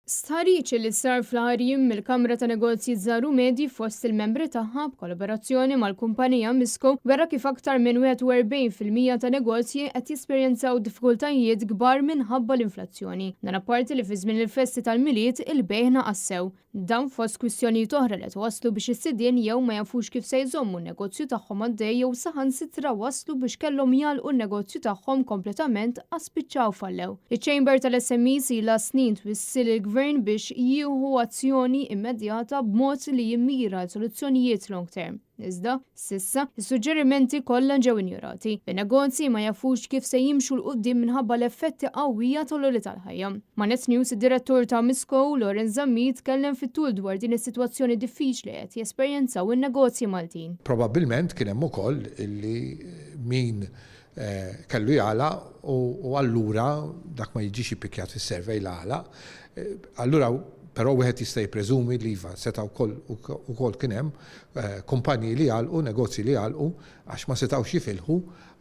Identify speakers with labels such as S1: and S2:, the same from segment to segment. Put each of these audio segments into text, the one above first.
S1: Stħarriċ li sar fl-ħarjim mill-Kamra ta' Negozji Żaru Medji fost il-membri tagħha b'kollaborazzjoni mal-kumpanija Misco wera kif aktar minn 41% ta' negozji qed jesperjenzaw diffikultajiet kbar minħabba l-inflazzjoni. Dan apparti li fi żmien il-festi tal-miliet il-bejħ naqassew. Dan fost kwistjonijiet oħra li waslu biex is-sidien jew ma jafux kif se jżommu n-negozju tagħhom għaddej jew saħansitra waslu biex kellhom jagħlqu n-negozju tagħhom kompletament għas spiċċaw fallew. Iċ-Chamber tal-SMEs ilha snin twissil il-Gvern biex jieħu azzjoni immedjata b'mod li jimmira soluzzjonijiet long term. Iżda, sissa, is-suġġerimenti kollha ġew injorati. In-negozji ma jafux kif se jimxu l-qudiem minħabba l-effetti qawwija tal-għoli tal-ħajja. Ma' Net News id-direttur ta' Misco, Lorenz Zammit, tkellem fit-tul dwar din is-sitwazzjoni diffiċli qed jesperjenzaw in-negozji Maltin.
S2: Probabbilment kien hemm ukoll illi min kellu jala u allura dak ma jiġix ippikjat fis-servej l-għala. Allura però wieħed jista' jippreżumi li iva seta' wkoll kien hemm kumpaniji li jgħalqu, negozji li jgħalqu għax ma setgħux jifilħu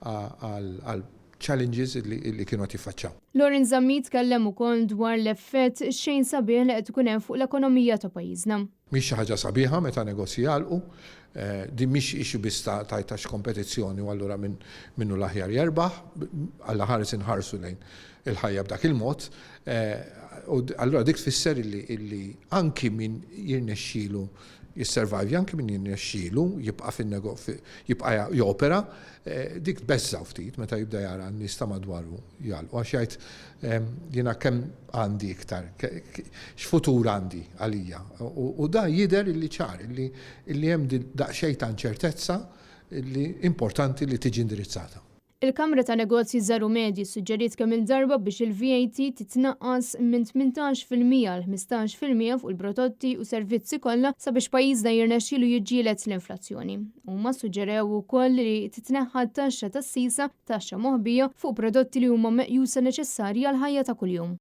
S2: għal challenges li kienu qed jiffaċċaw.
S1: Lorenz Zammit tkellem ukoll dwar l-effett xejn sabiħ li qed ikun hemm fuq l-ekonomija ta' pajjiżna.
S2: Mhix xi ħaġa sabiħa meta negozji jgħalqu, din mhix ixu biss tajtax kompetizzjoni u allura minnu l-aħjar jerbaħ, alla ħares inħarsu lejn il-ħajja b'dak il-mod. Allura dik tfisser illi anki min jirnexxielu jisservajvi, anki min jirnexxielu jibqa' jopera, dik tbeżżaw ftit meta jibda jara n-nies ta' madwaru jgħalqu għax jgħid jiena kemm għandi iktar, x'futur għandi għalija. U da jidher illi ċar illi hemm daqsxejn ta' inċertezza illi importanti li tiġi indirizzata.
S1: Il-Kamra ta' Negozji Żaru Medji suġġeriet kemm il-darba biex il-VAT titnaqqas minn 18% għal 15% fuq il-prodotti u servizzi kollha sabiex pajjiżna jirnexxielu jiġġieled l-inflazzjoni. Huma suġġerew ukoll li titneħħa t-taxxa tas-sisa taxxa moħbija fuq prodotti li huma meqjusa neċessarji għal ħajja ta' kuljum.